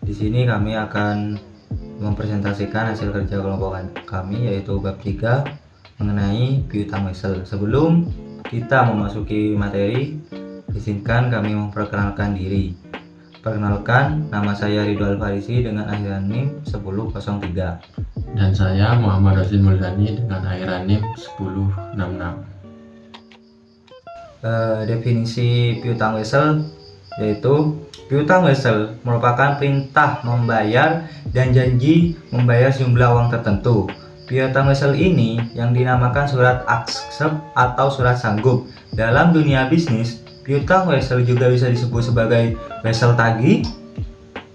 Di sini kami akan mempresentasikan hasil kerja kelompok kami, yaitu bab 3 mengenai piutang wesel. Sebelum kita memasuki materi, izinkan kami memperkenalkan diri. Perkenalkan, nama saya Ridho Alfarisi dengan akhiran NIM 1003. Dan saya Muhammad Roslin Muldani dengan akhiran NIM 1066. Definisi piutang wesel yaitu piutang wesel merupakan perintah membayar dan janji membayar sejumlah uang tertentu. Piutang wesel ini yang dinamakan surat aksep atau surat sanggup. Dalam dunia bisnis, piutang wesel juga bisa disebut sebagai wesel tagih,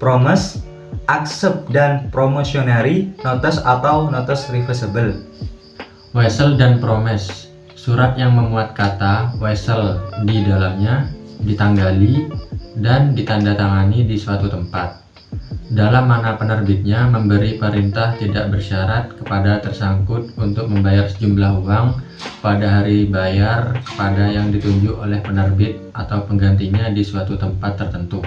promise, aksep, dan promissory notes atau notes reversible. Wesel dan promise, surat yang memuat kata wesel di dalamnya, ditanggali dan ditandatangani di suatu tempat. Dalam mana penerbitnya memberi perintah tidak bersyarat kepada tersangkut untuk membayar sejumlah uang pada hari bayar kepada yang ditunjuk oleh penerbit atau penggantinya di suatu tempat tertentu.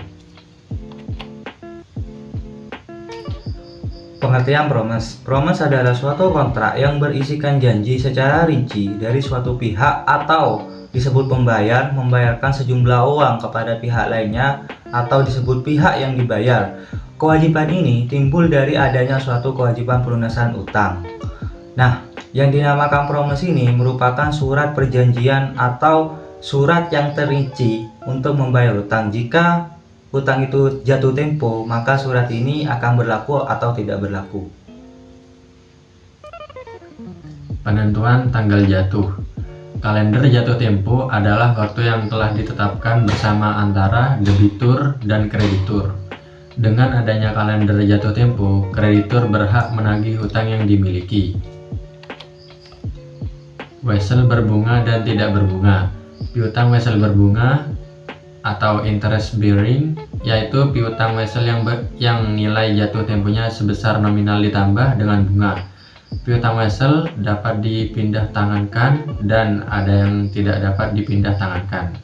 Pengertian promise. Promise adalah suatu kontrak yang berisikan janji secara rinci dari suatu pihak atau disebut pembayar membayarkan sejumlah uang kepada pihak lainnya atau disebut pihak yang dibayar. Kewajiban ini timbul dari adanya suatu kewajiban pelunasan utang. Nah, yang dinamakan promise ini merupakan surat perjanjian atau surat yang terinci untuk membayar utang. Jika utang itu jatuh tempo, maka surat ini akan berlaku atau tidak berlaku. Penentuan tanggal jatuh. Kalender jatuh tempo adalah waktu yang telah ditetapkan bersama antara debitur dan kreditur. Dengan adanya kalender jatuh tempo, kreditur berhak menagih hutang yang dimiliki. Wesel berbunga dan tidak berbunga. Piutang wesel berbunga atau interest bearing, yaitu piutang wesel yang nilai jatuh temponya sebesar nominal ditambah dengan bunga. Piutang wesel dapat dipindah tangankan dan ada yang tidak dapat dipindah tangankan.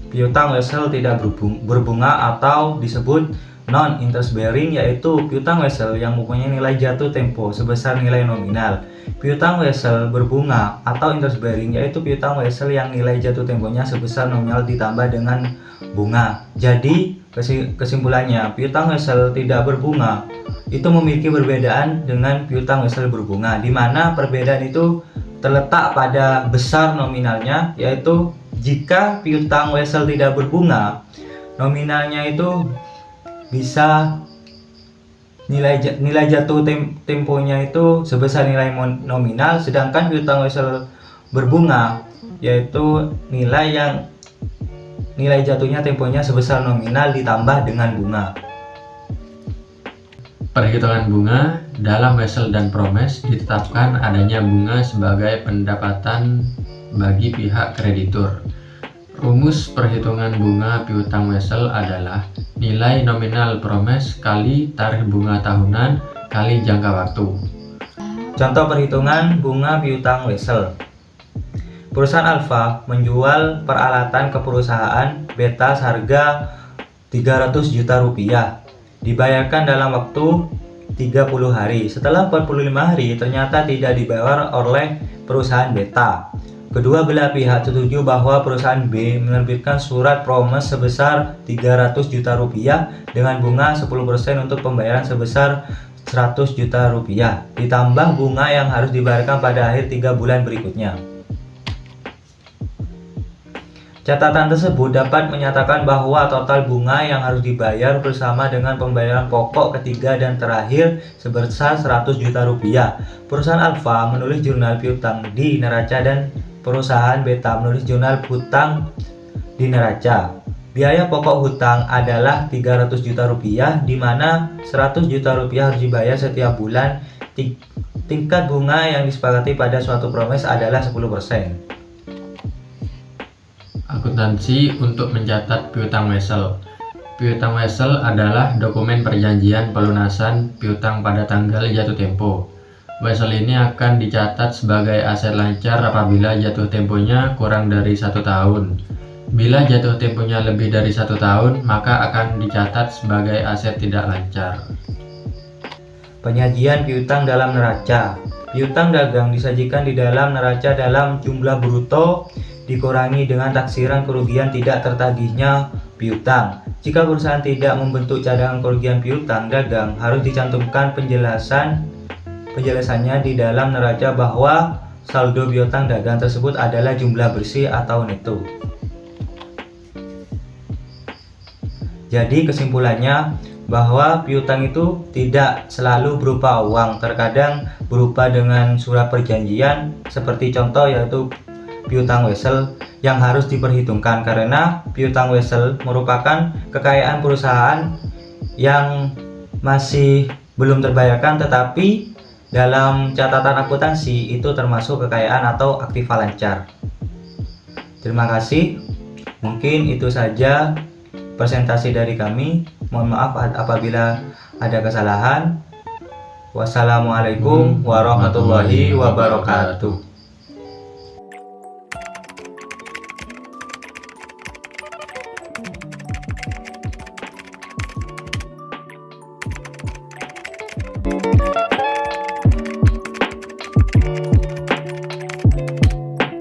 Piutang wesel tidak berbunga atau disebut non-interest bearing, yaitu piutang wesel yang mempunyai nilai jatuh tempo sebesar nilai nominal. Piutang wesel berbunga atau interest bearing yaitu piutang wesel yang nilai jatuh temponya sebesar nominal ditambah dengan bunga. Jadi kesimpulannya, piutang wesel tidak berbunga itu memiliki perbedaan dengan piutang wesel berbunga, di mana perbedaan itu terletak pada besar nominalnya, yaitu jika piutang wesel tidak berbunga, nominalnya itu bisa nilai jatuh temponya itu sebesar nilai nominal, sedangkan piutang wesel berbunga yaitu nilai jatuhnya temponya sebesar nominal ditambah dengan bunga. Perhitungan bunga dalam wesel dan promise ditetapkan adanya bunga sebagai pendapatan bagi pihak kreditur. Rumus perhitungan bunga piutang wesel adalah nilai nominal promise kali tarikh bunga tahunan kali jangka waktu. Contoh perhitungan bunga piutang wesel. Perusahaan Alfa menjual peralatan ke perusahaan Beta seharga 300 juta rupiah. Dibayarkan dalam waktu 30 hari. Setelah 45 hari ternyata tidak dibayar oleh perusahaan Beta. Kedua belah pihak setuju bahwa perusahaan B menerbitkan surat promise sebesar 300 juta rupiah dengan bunga 10% untuk pembayaran sebesar 100 juta rupiah, ditambah bunga yang harus dibayarkan pada akhir 3 bulan berikutnya. Catatan tersebut dapat menyatakan bahwa total bunga yang harus dibayar bersama dengan pembayaran pokok ketiga dan terakhir sebesar 100 juta rupiah. Perusahaan Alfa menulis jurnal piutang di neraca dan perusahaan Beta menulis jurnal hutang di neraca. Biaya pokok hutang adalah 300 juta rupiah, di mana 100 juta rupiah harus dibayar setiap bulan. Tingkat bunga yang disepakati pada suatu promise adalah 10%. Akuntansi untuk mencatat piutang wesel. Piutang wesel adalah dokumen perjanjian pelunasan piutang pada tanggal jatuh tempo. Wesel ini akan dicatat sebagai aset lancar apabila jatuh temponya kurang dari 1 tahun. Bila jatuh temponya lebih dari 1 tahun, maka akan dicatat sebagai aset tidak lancar. Penyajian piutang dalam neraca. Piutang dagang disajikan di dalam neraca dalam jumlah bruto dikurangi dengan taksiran kerugian tidak tertagihnya piutang. Jika perusahaan tidak membentuk cadangan kerugian piutang dagang, harus dicantumkan penjelasannya di dalam neraca bahwa saldo piutang dagang tersebut adalah jumlah bersih atau neto. Jadi kesimpulannya bahwa piutang itu tidak selalu berupa uang, terkadang berupa dengan surat perjanjian seperti contoh yaitu piutang wesel yang harus diperhitungkan karena piutang wesel merupakan kekayaan perusahaan yang masih belum terbayarkan tetapi dalam catatan akuntansi itu termasuk kekayaan atau aktiva lancar. Terima kasih. Mungkin itu saja presentasi dari kami. Mohon maaf apabila ada kesalahan. Wassalamualaikum warahmatullahi wabarakatuh.